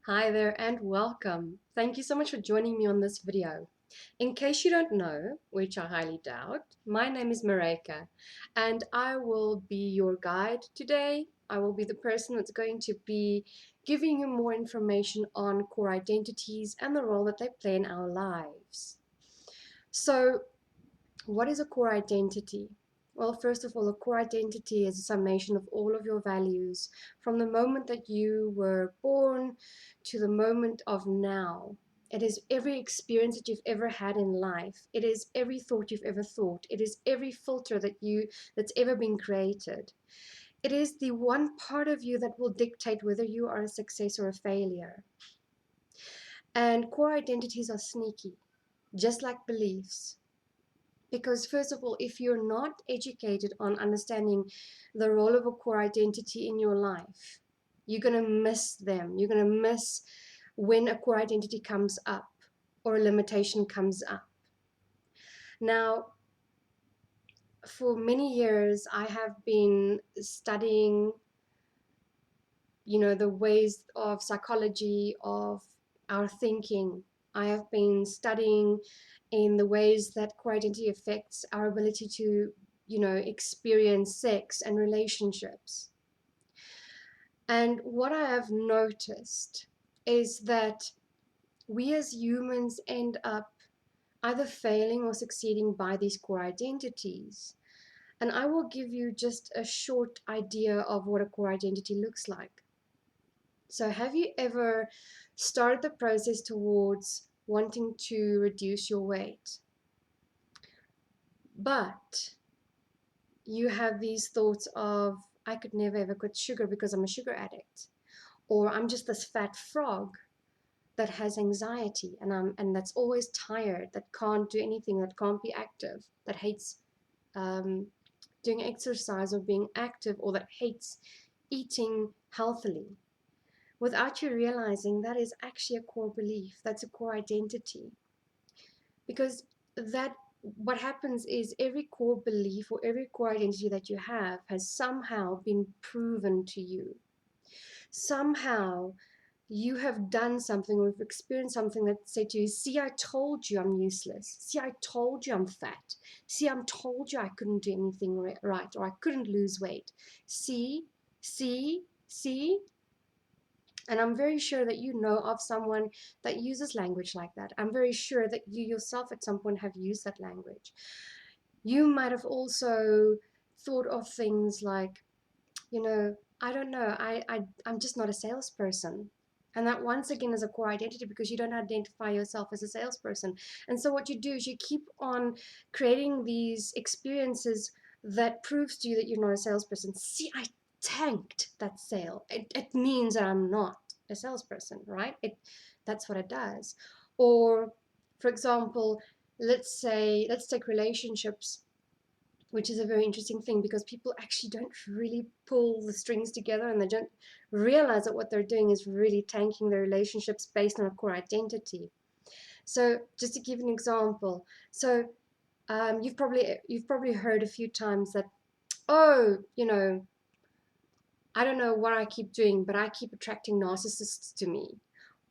Hi there and welcome. Thank you so much for joining me on this video. In case you don't know, which I highly doubt, my name is Mareka and I will be your guide today. I will be the person that's going to be giving you more information on core identities and the role that they play in our lives. So, what is a core identity? Well, first of all, a core identity is a summation of all of your values from the moment that you were born to the moment of now. It is every experience that you've ever had in life. It is every thought you've ever thought. It is every filter that's ever been created. It is the one part of you that will dictate whether you are a success or a failure. And core identities are sneaky, just like beliefs. Because first of all, if you're not educated on understanding the role of a core identity in your life, you're going to miss them. You're going to miss when a core identity comes up or a limitation comes up. Now, for many years, I have been studying, the ways of psychology, of our thinking. I have been studying in the ways that core identity affects our ability to, experience sex and relationships. And what I have noticed is that we as humans end up either failing or succeeding by these core identities. And I will give you just a short idea of what a core identity looks like. So have you ever started the process towards wanting to reduce your weight, but you have these thoughts of, I could never ever quit sugar because I'm a sugar addict, or I'm just this fat frog that has anxiety and that's always tired, that can't do anything, that can't be active, that hates doing exercise or being active, or that hates eating healthily. Without you realizing that is actually a core belief, that's a core identity. Because that what happens is every core belief or every core identity that you have has somehow been proven to you. Somehow you have done something or you've experienced something that said to you, see, I told you I'm useless. See, I told you I'm fat. See, I told you I couldn't do anything right, or I couldn't lose weight. See, see, see. And I'm very sure that you know of someone that uses language like that. I'm very sure that you yourself at some point have used that language. You might have also thought of things like, I don't know, I'm just not a salesperson. And that once again is a core identity because you don't identify yourself as a salesperson. And so what you do is you keep on creating these experiences that proves to you that you're not a salesperson. See, I tanked that sale. It means that I'm not a salesperson, right? That's what it does. Or, for example, let's take relationships, which is a very interesting thing because people actually don't really pull the strings together and they don't realize that what they're doing is really tanking their relationships based on a core identity. So just to give an example, so you've probably heard a few times that, oh, I don't know what I keep doing, but I keep attracting narcissists to me.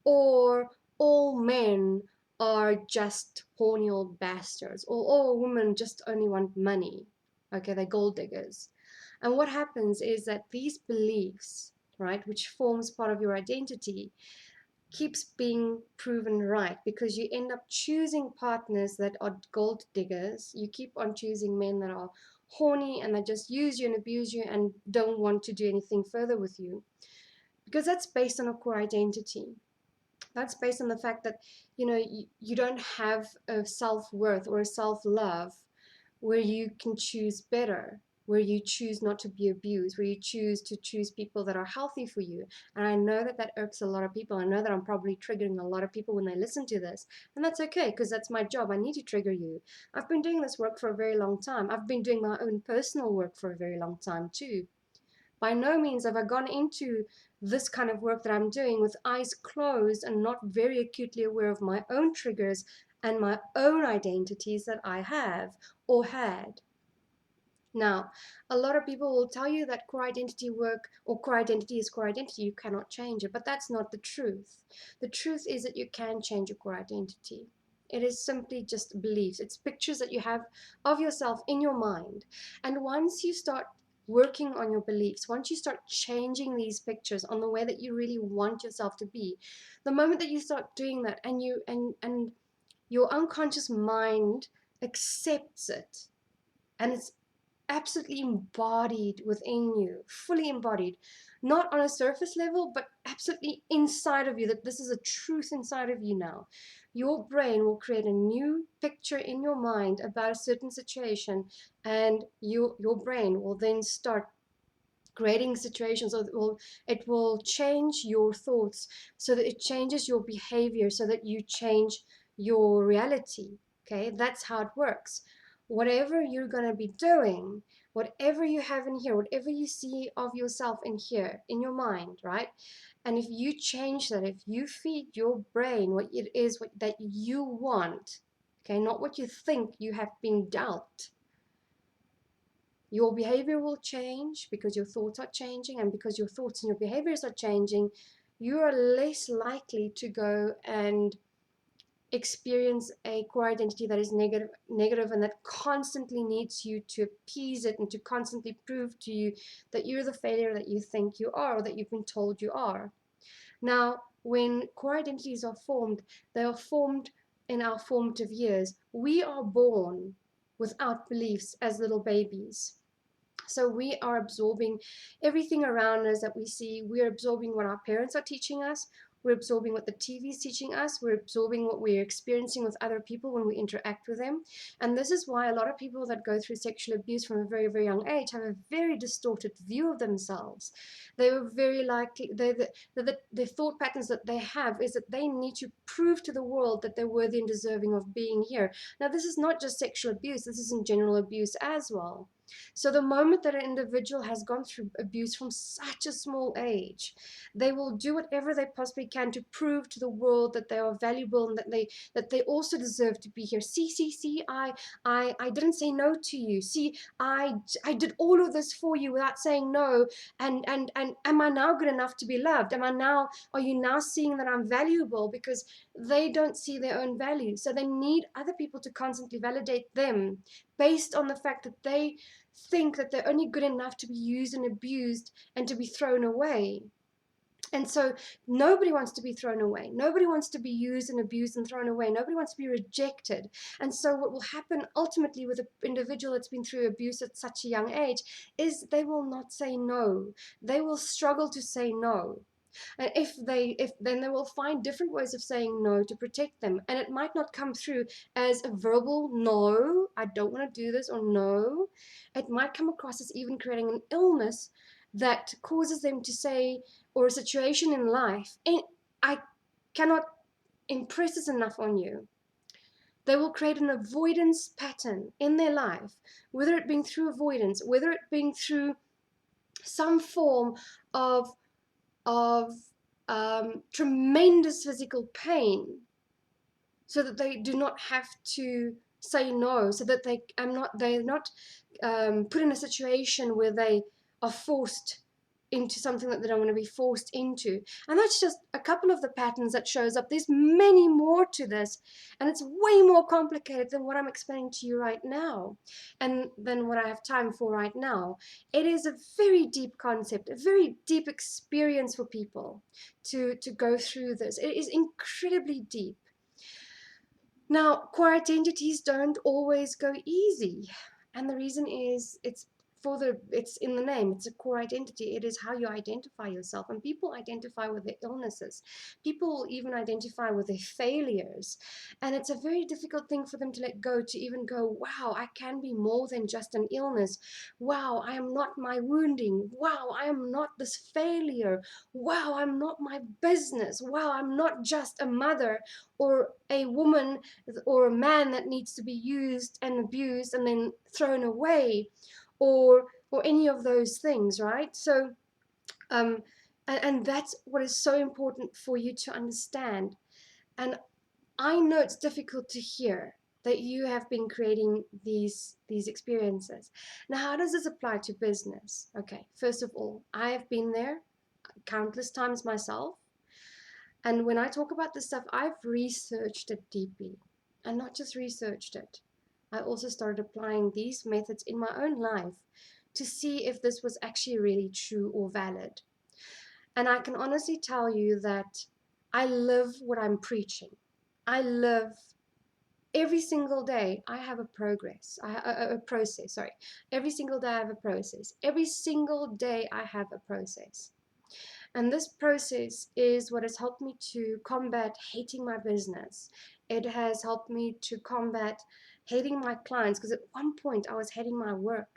Or all men are just horny old bastards. Or all women just only want money. Okay, they're gold diggers. And what happens is that these beliefs, right, which forms part of your identity, keeps being proven right because you end up choosing partners that are gold diggers. You keep on choosing men that are horny and that just use you and abuse you and don't want to do anything further with you, because that's based on a core identity. That's based on the fact that you don't have a self-worth or a self-love where you can choose better, where you choose not to be abused, where you choose people that are healthy for you. And I know that that irks a lot of people. I know that I'm probably triggering a lot of people when they listen to this, and that's okay because that's my job. I need to trigger you. I've been doing this work for a very long time. I've been doing my own personal work for a very long time too. By no means have I gone into this kind of work that I'm doing with eyes closed and not very acutely aware of my own triggers and my own identities that I have or had. Now, a lot of people will tell you that core identity work or core identity is core identity. You cannot change it, but that's not the truth. The truth is that you can change your core identity. It is simply just beliefs. It's pictures that you have of yourself in your mind. And once you start working on your beliefs, once you start changing these pictures on the way that you really want yourself to be, the moment that you start doing that and your unconscious mind accepts it, and it's absolutely embodied within you, fully embodied, not on a surface level, but absolutely inside of you, that this is a truth inside of you now. Your brain will create a new picture in your mind about a certain situation, and your brain will then start creating situations, or it will change your thoughts so that it changes your behavior, so that you change your reality. Okay, that's how it works. Whatever you're going to be doing, whatever you have in here, whatever you see of yourself in here in your mind, right? And if you change that, if you feed your brain what it is that you want, okay, not what you think you have been dealt, your behavior will change because your thoughts are changing, and because your thoughts and your behaviors are changing, you are less likely to go and experience a core identity that is negative and that constantly needs you to appease it and to constantly prove to you that you're the failure that you think you are, or that you've been told you are. Now, when core identities are formed, they are formed in our formative years. We are born without beliefs as little babies. So we are absorbing everything around us that we see. We're absorbing what our parents are teaching us. We're absorbing what the TV is teaching us. We're absorbing what we're experiencing with other people when we interact with them. And this is why a lot of people that go through sexual abuse from a very, very young age have a very distorted view of themselves. They were very likely, the thought patterns that they have is that they need to prove to the world that they're worthy and deserving of being here. Now, this is not just sexual abuse. This is in general abuse as well. So the moment that an individual has gone through abuse from such a small age, they will do whatever they possibly can to prove to the world that they are valuable and that they also deserve to be here. See, I didn't say no to you. See, I did all of this for you without saying no. And am I now good enough to be loved? Are you now seeing that I'm valuable? Because they don't see their own value. So they need other people to constantly validate them based on the fact that they think that they're only good enough to be used and abused and to be thrown away. And so nobody wants to be thrown away. Nobody wants to be used and abused and thrown away. Nobody wants to be rejected. And so what will happen ultimately with an individual that's been through abuse at such a young age is they will not say no. They will struggle to say no. And if then they will find different ways of saying no to protect them. And it might not come through as a verbal no, I don't want to do this, or no. It might come across as even creating an illness that causes them to say, or a situation in life, and I cannot impress this enough on you. They will create an avoidance pattern in their life, whether it being through avoidance, whether it being through some form of of tremendous physical pain, so that they do not have to say no, so that they're not put in a situation where they are forced into something that they don't want to be forced into. And that's just a couple of the patterns that shows up. There's many more to this, and it's way more complicated than what I'm explaining to you right now, and than what I have time for right now. It is a very deep concept, a very deep experience for people to go through this. It is incredibly deep. Now, core identities don't always go easy. And the reason is it's in the name. It's a core identity. It is how you identify yourself. And people identify with their illnesses. People even identify with their failures. And it's a very difficult thing for them to let go, to even go, wow, I can be more than just an illness. Wow, I am not my wounding. Wow, I am not this failure. Wow, I'm not my business. Wow, I'm not just a mother or a woman or a man that needs to be used and abused and then thrown away, or any of those things, right? So and that's what is so important for you to understand. And I know it's difficult to hear, that you have been creating these experiences. Now, how does this apply to business? Okay, first of all, I have been there countless times myself. And when I talk about this stuff, I've researched it deeply, and not just researched it. I also started applying these methods in my own life to see if this was actually really true or valid. And I can honestly tell you that I live what I'm preaching. I live every single day. I have a progress, a process. Sorry, every single day I have a process. Every single day I have a process. And this process is what has helped me to combat hating my business. It has helped me to combat hating my clients, because at one point I was hating my work.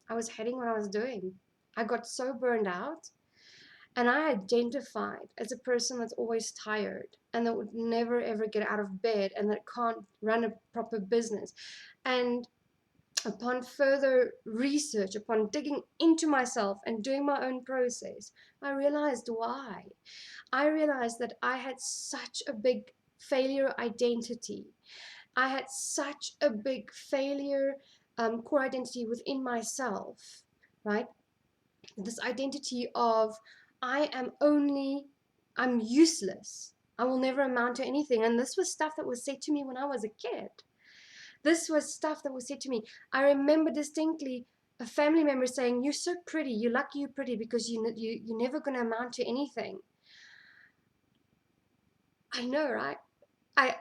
I was hating what I was doing. I got so burned out, and I identified as a person that's always tired and that would never ever get out of bed and that can't run a proper business. And upon further research, upon digging into myself and doing my own process, I realized why. I realized that I had such a big failure identity. I had such a big failure core identity within myself, right? This identity of I'm useless. I will never amount to anything. And this was stuff that was said to me when I was a kid. This was stuff that was said to me. I remember distinctly a family member saying, "You're so pretty. You're lucky you're pretty because you're never going to amount to anything." I know, right?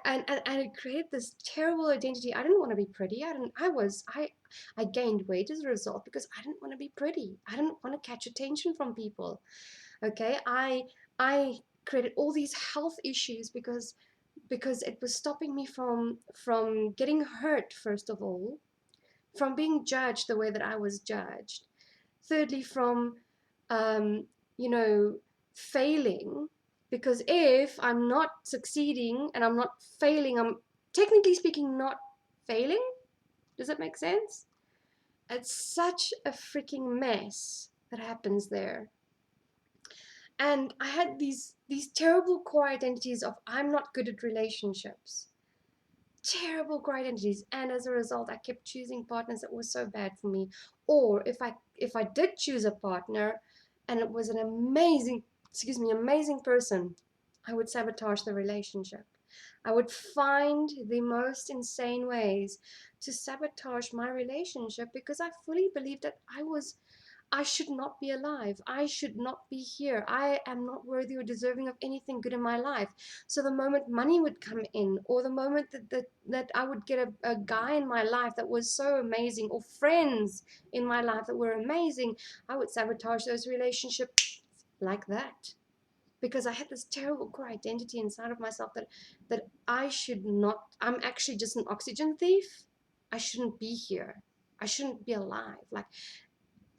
And it created this terrible identity. I didn't want to be pretty. I gained weight as a result because I didn't want to be pretty. I didn't want to catch attention from people. Okay, I created all these health issues because it was stopping me from getting hurt, first of all, from being judged the way that I was judged. Thirdly, from um, you know, failing, because if I'm not succeeding and I'm not failing, I'm technically speaking not failing. Does that make sense? It's such a freaking mess that happens there. And I had these terrible core identities of I'm not good at relationships. Terrible core identities. And as a result, I kept choosing partners that were so bad for me. Or if I did choose a partner and it was an amazing person, I would sabotage the relationship. I would find the most insane ways to sabotage my relationship because I fully believed that I should not be alive. I should not be here. I am not worthy or deserving of anything good in my life. So the moment money would come in, or the moment that I would get a guy in my life that was so amazing, or friends in my life that were amazing, I would sabotage those relationships like that. Because I had this terrible core identity inside of myself that I should not, I'm actually just an oxygen thief. I shouldn't be here. I shouldn't be alive. Like,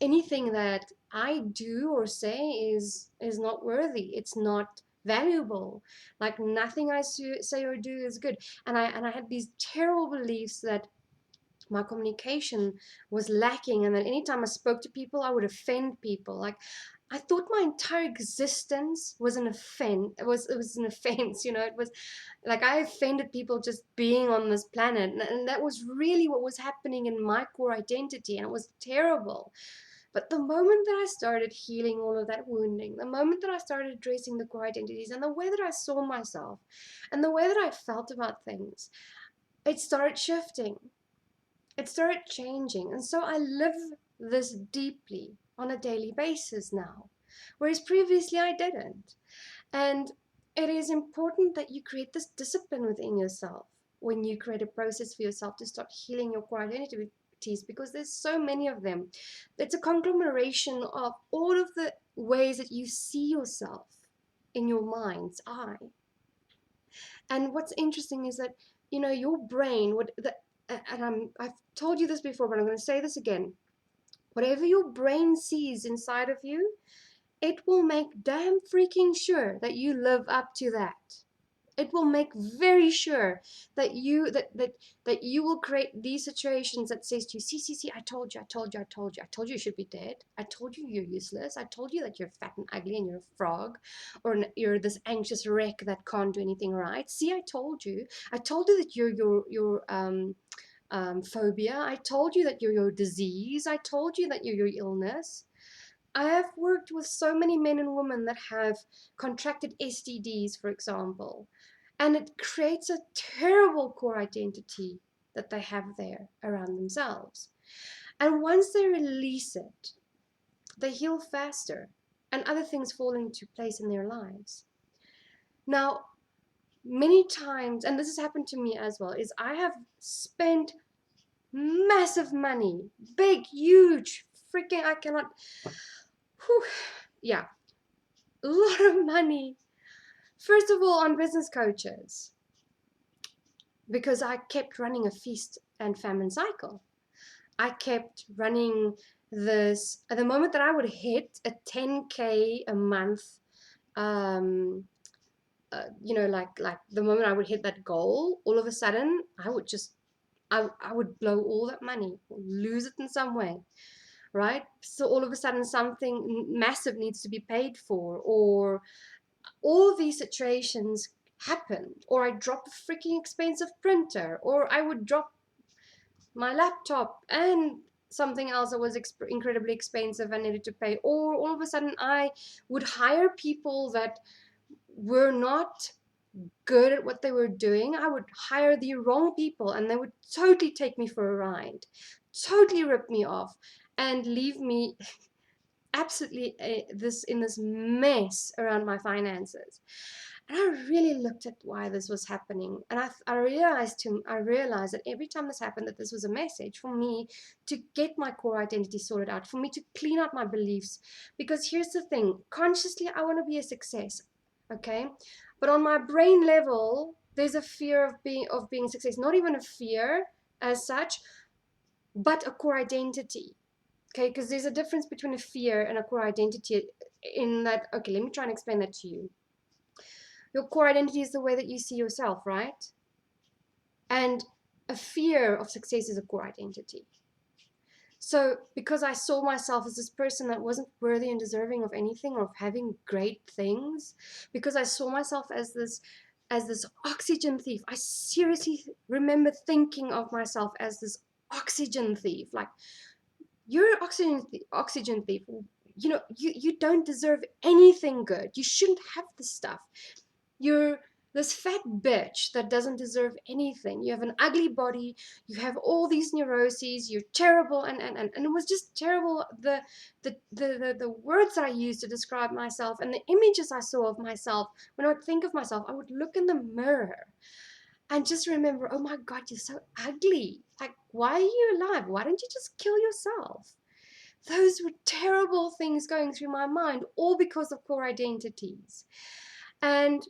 anything that I do or say is not worthy. It's not valuable. Like, nothing I say or do is good. And I had these terrible beliefs that my communication was lacking, and that anytime I spoke to people, I would offend people. Like, I thought my entire existence was an offense. It was an offense, It was like I offended people just being on this planet, and that was really what was happening in my core identity, and it was terrible. But the moment that I started healing all of that wounding, the moment that I started addressing the core identities and the way that I saw myself and the way that I felt about things, it started shifting. It started changing. And so I live this deeply on a daily basis now, whereas previously I didn't. And it is important that you create this discipline within yourself when you create a process for yourself to start healing your core identities, because there's so many of them. It's a conglomeration of all of the ways that you see yourself in your mind's eye. And what's interesting is that, your brain would, I've told you this before, but I'm going to say this again. Whatever your brain sees inside of you, it will make damn freaking sure that you live up to that. It will make very sure that you will create these situations that says to you, see, I told you, I told you you should be dead. I told you you're useless. I told you that you're fat and ugly and you're a frog, or you're this anxious wreck that can't do anything right. See, I told you. I told you that you're your phobia. I told you that you're your disease. I told you that you're your illness. I have worked with so many men and women that have contracted STDs, for example, and it creates a terrible core identity that they have there around themselves. And once they release it, they heal faster and other things fall into place in their lives. Now, many times, and this has happened to me as well, is I have spent massive money, big, huge, freaking, I cannot, whew, yeah, a lot of money. First of all, on business coaches, because I kept running a feast and famine cycle. I kept running this, at the moment that I would hit a 10K a month, like the moment I would hit that goal, all of a sudden I would just, I would blow all that money, or lose it in some way, right? So all of a sudden something massive needs to be paid for, or all these situations happened, or I dropped a freaking expensive printer, or I would drop my laptop and something else that was incredibly expensive and needed to pay, or all of a sudden I would hire people that were not good at what they were doing. I would hire the wrong people and they would totally take me for a ride, totally rip me off, and leave me absolutely in this mess around my finances. And I really looked at why this was happening, and I realized that every time this happened, that this was a message for me to get my core identity sorted out, for me to clean out my beliefs. Because here's the thing: consciously, I want to be a success, okay, but on my brain level, there's a fear of being a success. Not even a fear as such, but a core identity. Okay, because there's a difference between a fear and a core identity in that, okay, let me try and explain that to you. Your core identity is the way that you see yourself, right? And a fear of success is a core identity. So because I saw myself as this person that wasn't worthy and deserving of anything or of having great things, because I saw myself as this oxygen thief, I seriously remember thinking of myself as this oxygen thief. Like, you're an oxygen thief. You know, you don't deserve anything good. You shouldn't have this stuff. You're this fat bitch that doesn't deserve anything. You have an ugly body. You have all these neuroses. You're terrible. And it was just terrible. The words that I used to describe myself and the images I saw of myself, when I would think of myself, I would look in the mirror and just remember, oh my God, you're so ugly. Like, why are you alive? Why don't you just kill yourself? Those were terrible things going through my mind, all because of core identities. And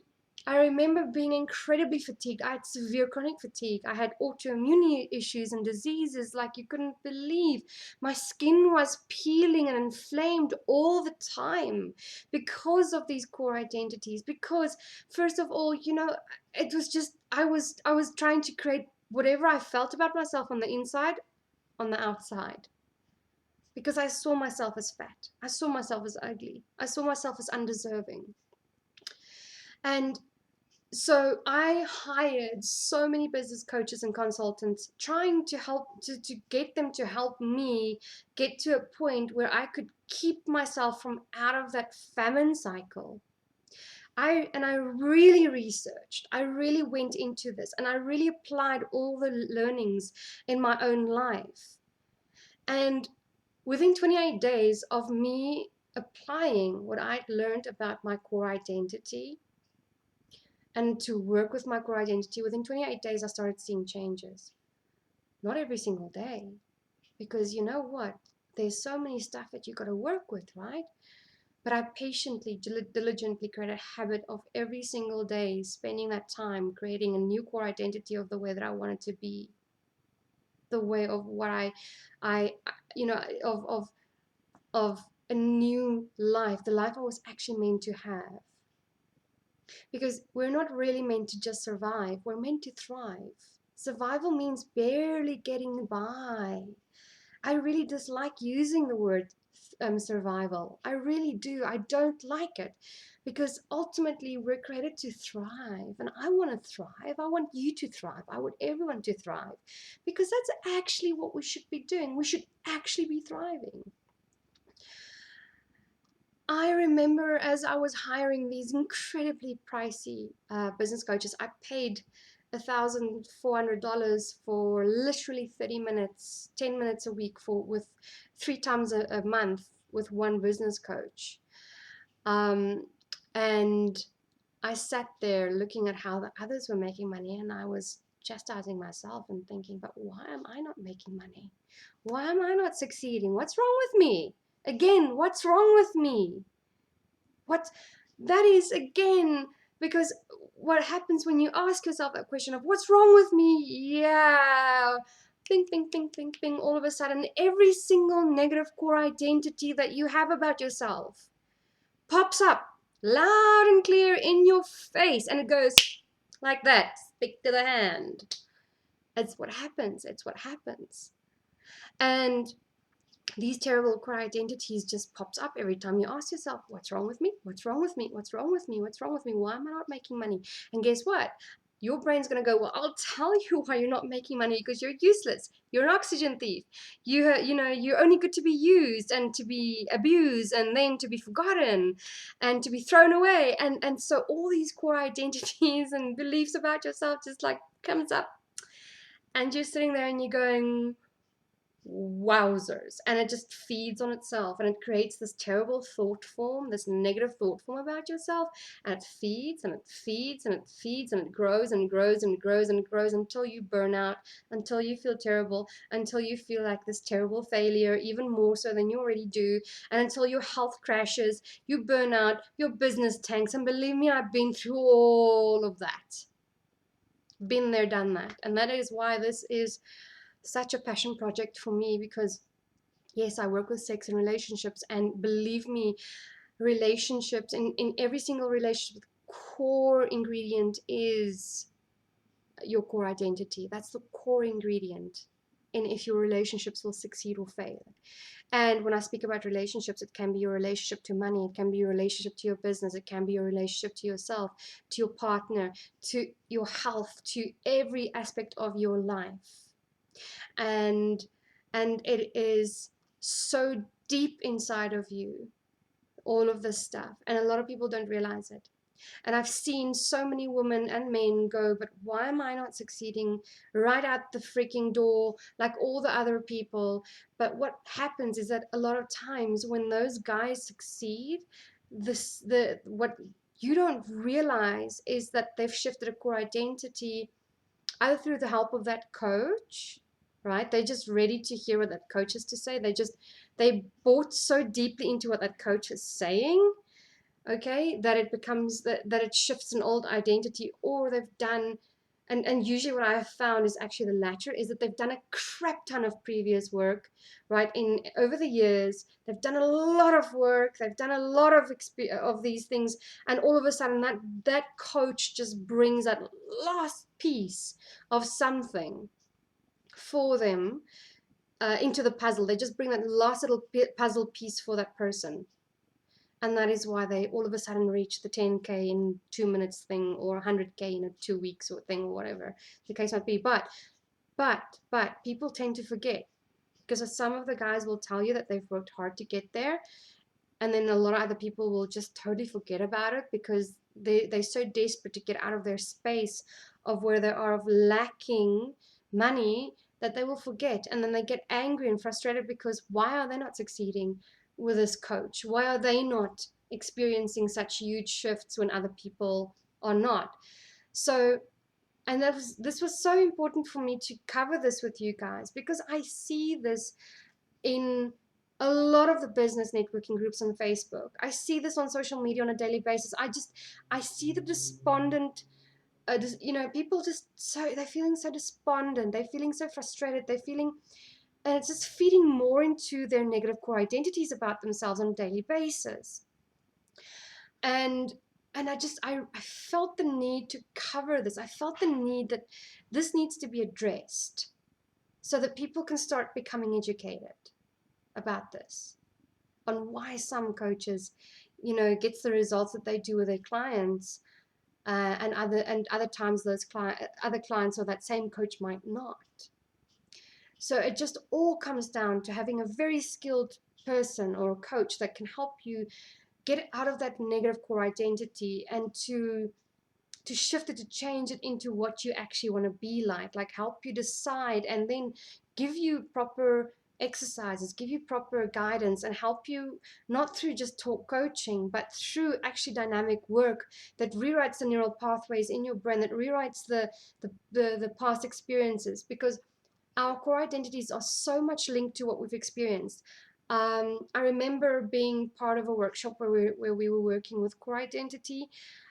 I remember being incredibly fatigued. I had severe chronic fatigue. I had autoimmune issues and diseases like you couldn't believe. My skin was peeling and inflamed all the time because of these core identities. Because, first of all, you know, it was just, I was trying to create whatever I felt about myself on the inside, on the outside. Because I saw myself as fat. I saw myself as ugly. I saw myself as undeserving. And so I hired so many business coaches and consultants, trying to help to get them to help me get to a point where I could keep myself from out of that famine cycle. I really researched. I really went into this, and I really applied all the learnings in my own life. And within 28 days of me applying what I'd learned about my core identity and to work with my core identity, within 28 days, I started seeing changes. Not every single day, because you know what? There's so many stuff that you got to work with, right? But I patiently, diligently created a habit of every single day spending that time creating a new core identity of the way that I wanted to be, the way of what I you know, of a new life, the life I was actually meant to have. because we're not really meant to just survive, we're meant to thrive. Survival means barely getting by. I really dislike using the word survival. I really do. I don't like it because ultimately we're created to thrive, and I want to thrive. I want you to thrive. I want everyone to thrive because that's actually what we should be doing. We should actually be thriving. I remember as I was hiring these incredibly pricey business coaches, I paid $1,400 for literally 30 minutes, 10 minutes a week with 3 times a month with one business coach. And I sat there looking at how the others were making money, and I was chastising myself and thinking, but why am I not making money? Why am I not succeeding? What's wrong with me? Again, what's wrong with me? What that is again, because what happens when you ask yourself that question of what's wrong with me? Yeah, think, think, think, think, think. All of a sudden, every single negative core identity that you have about yourself pops up loud and clear in your face, and it goes like that. Stick to the hand. It's what happens. It's what happens. And these terrible core identities just pops up every time you ask yourself, what's wrong with me? What's wrong with me? What's wrong with me? What's wrong with me? Why am I not making money? And guess what? Your brain's going to go, well, I'll tell you why you're not making money, because you're useless. You're an oxygen thief. You're only good to be used and to be abused and then to be forgotten and to be thrown away. And so all these core identities and beliefs about yourself just like comes up, and you're sitting there and you're going, wowzers, and it just feeds on itself, and it creates this terrible thought form, this negative thought form about yourself, and it feeds and it feeds and it feeds and it grows and grows and grows and grows until you burn out, until you feel terrible, until you feel like this terrible failure even more so than you already do, and until your health crashes, you burn out, your business tanks. And believe me, I've been through all of that, been there, done that. And that is why this is such a passion project for me, because yes, I work with sex and relationships, and believe me, relationships, in every single relationship, the core ingredient is your core identity. That's the core ingredient in if your relationships will succeed or fail. And when I speak about relationships, it can be your relationship to money, it can be your relationship to your business, it can be your relationship to yourself, to your partner, to your health, to every aspect of your life. And it is so deep inside of you, all of this stuff, and a lot of people don't realize it. And I've seen so many women and men go, but why am I not succeeding right out the freaking door like all the other people? But what happens is that a lot of times when those guys succeed, what you don't realize is that they've shifted a core identity either through the help of that coach, right? They're just ready to hear what that coach has to say. They bought so deeply into what that coach is saying, okay, that it becomes that it shifts an old identity, or they've done, and usually what I have found is actually the latter, is that they've done a crap ton of previous work, right? In over the years, they've done a lot of work, they've done a lot of these things, and all of a sudden that coach just brings that last piece of something for them into the puzzle. They just bring that last little puzzle piece for that person. And that is why they all of a sudden reach the 10K in 2 minutes thing, or 100K in 2 weeks or thing, or whatever the case might be. But people tend to forget, because some of the guys will tell you that they've worked hard to get there, and then a lot of other people will just totally forget about it because they're so desperate to get out of their space of where they are of lacking money, that they will forget, and then they get angry and frustrated because why are they not succeeding with this coach? Why are they not experiencing such huge shifts when other people are not? So, and this was so important for me to cover this with you guys, because I see this in a lot of the business networking groups on Facebook. I see this on social media on a daily basis. I see the despondent, people just they're feeling so despondent, they're feeling so frustrated, and it's just feeding more into their negative core identities about themselves on a daily basis. And And I felt the need to cover this. I felt the need that this needs to be addressed so that people can start becoming educated about this, on why some coaches, gets the results that they do with their clients, and other times other clients or that same coach might not. So it just all comes down to having a very skilled person or a coach that can help you get out of that negative core identity and to shift it, to change it into what you actually want to be like help you decide, and then give you proper exercises, give you proper guidance, and help you not through just talk coaching, but through actually dynamic work that rewrites the neural pathways in your brain, that rewrites the past experiences, because our core identities are so much linked to what we've experienced. I remember being part of a workshop where we were working with core identity,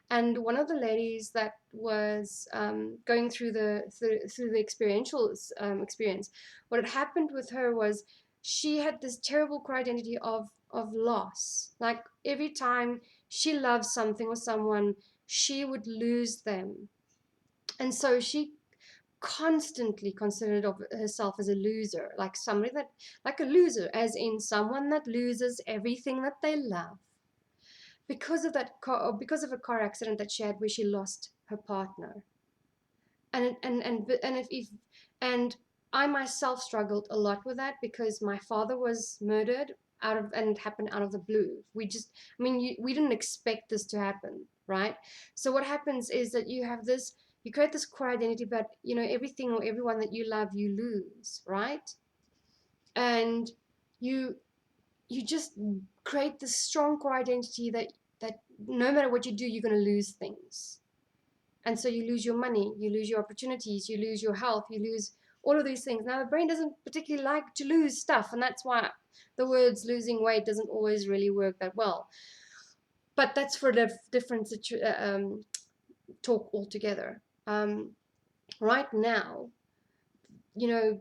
and one of the ladies that was going through the experiential experience, what had happened with her was she had this terrible core identity of loss. Like every time she loved something or someone, she would lose them, and so she constantly considered of herself as a loser, like somebody that, like a loser, as in someone that loses everything that they love, because of because of a car accident that she had where she lost her partner. And I myself struggled a lot with that because my father was murdered and it happened out of the blue. We didn't expect this to happen, right? So what happens is that you create this core identity, but everything or everyone that you love, you lose, right? And you you just create this strong core identity that no matter what you do, you're going to lose things. And so you lose your money, you lose your opportunities, you lose your health, you lose all of these things. Now, the brain doesn't particularly like to lose stuff, and that's why the words losing weight doesn't always really work that well. But that's for a different talk altogether. Right now,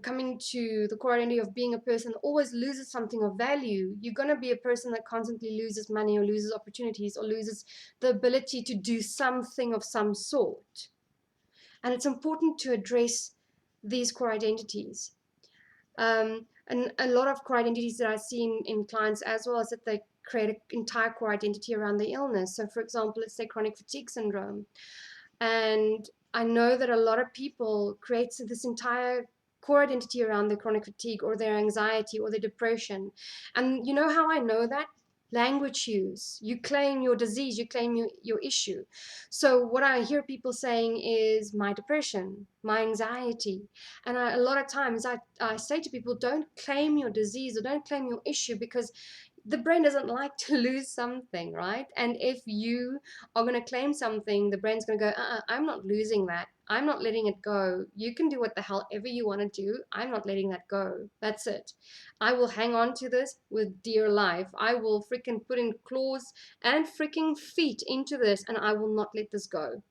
coming to the core identity of being a person that always loses something of value, you're going to be a person that constantly loses money or loses opportunities or loses the ability to do something of some sort. And it's important to address these core identities. And a lot of core identities that I see in clients as well is that they create an entire core identity around the illness. So for example, let's say chronic fatigue syndrome. And I know that a lot of people create this entire core identity around their chronic fatigue or their anxiety or their depression. And you know how I know that? Language use. You claim your disease, you claim your issue. So what I hear people saying is my depression, my anxiety. And a lot of times I say to people, don't claim your disease or don't claim your issue, because the brain doesn't like to lose something, right? And if you are going to claim something, the brain's going to go, I'm not losing that. I'm not letting it go. You can do what the hell ever you want to do. I'm not letting that go. That's it. I will hang on to this with dear life. I will freaking put in claws and freaking feet into this, and I will not let this go.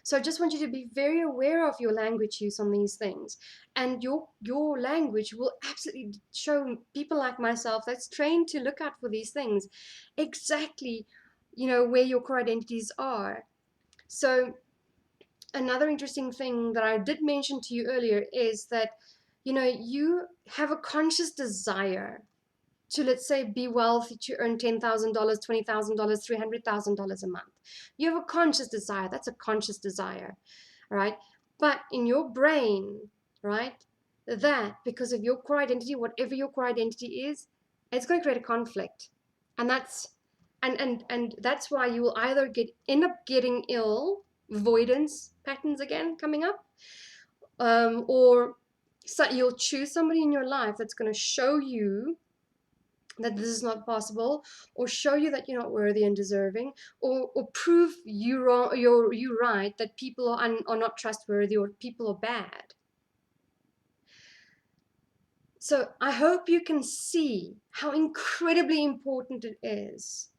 So I just want you to be very aware of your language use on these things. And your language will absolutely show people like myself that's trained to look out for these things exactly, where your core identities are. So another interesting thing that I did mention to you earlier is that, you have a conscious desire to, let's say, be wealthy, to earn $10,000, $20,000, $300,000 a month. You have a conscious desire. That's a conscious desire, right? But in your brain, right, that because of your core identity, whatever your core identity is, it's going to create a conflict, and that's why you will either end up getting ill, avoidance patterns again coming up, or so you'll choose somebody in your life that's going to show you that this is not possible, or show you that you're not worthy and deserving, or prove you wrong, you right, that people are not trustworthy or people are bad. So I hope you can see how incredibly important it is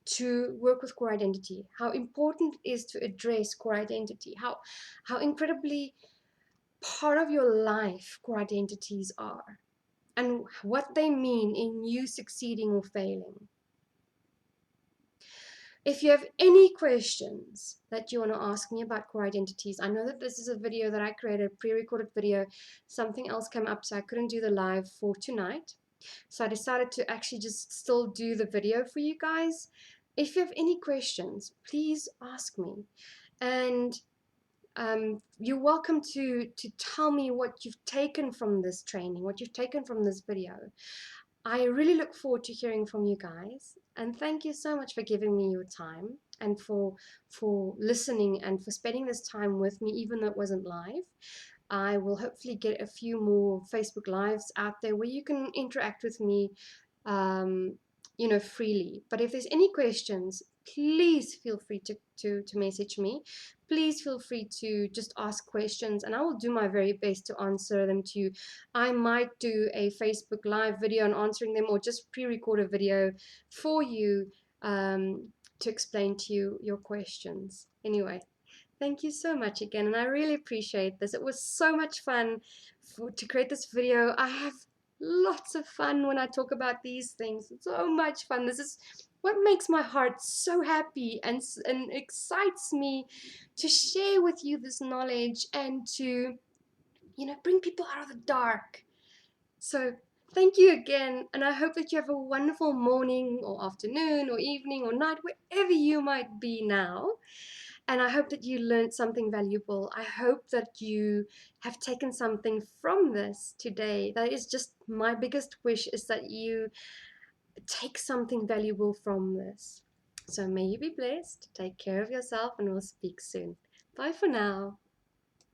to work with core identity, how important it is to address core identity, how incredibly part of your life core identities are, and what they mean in you succeeding or failing. If you have any questions that you want to ask me about core identities, I know that this is a video that I created, a pre-recorded video. Something else came up, so I couldn't do the live for tonight. So I decided to actually just still do the video for you guys. If you have any questions, please ask me. And you're welcome to tell me what you've taken from this training, what you've taken from this video. I really look forward to hearing from you guys, and thank you so much for giving me your time and for listening and for spending this time with me, even though it wasn't live. I will hopefully get a few more Facebook Lives out there where you can interact with me, um, freely. But if there's any questions, please feel free to message me. Please feel free to just ask questions, and I will do my very best to answer them to you. I might do a Facebook Live video on answering them, or just pre-record a video for you, to explain to you your questions. Anyway, thank you so much again, and I really appreciate this. It was so much fun to create this video. I have lots of fun when I talk about these things. It's so much fun. This is what makes my heart so happy and excites me to share with you this knowledge and to, bring people out of the dark. So thank you again, and I hope that you have a wonderful morning or afternoon or evening or night, wherever you might be now. And I hope that you learned something valuable. I hope that you have taken something from this today. That is just my biggest wish, is that you take something valuable from this. So may you be blessed. Take care of yourself, and we'll speak soon. Bye for now.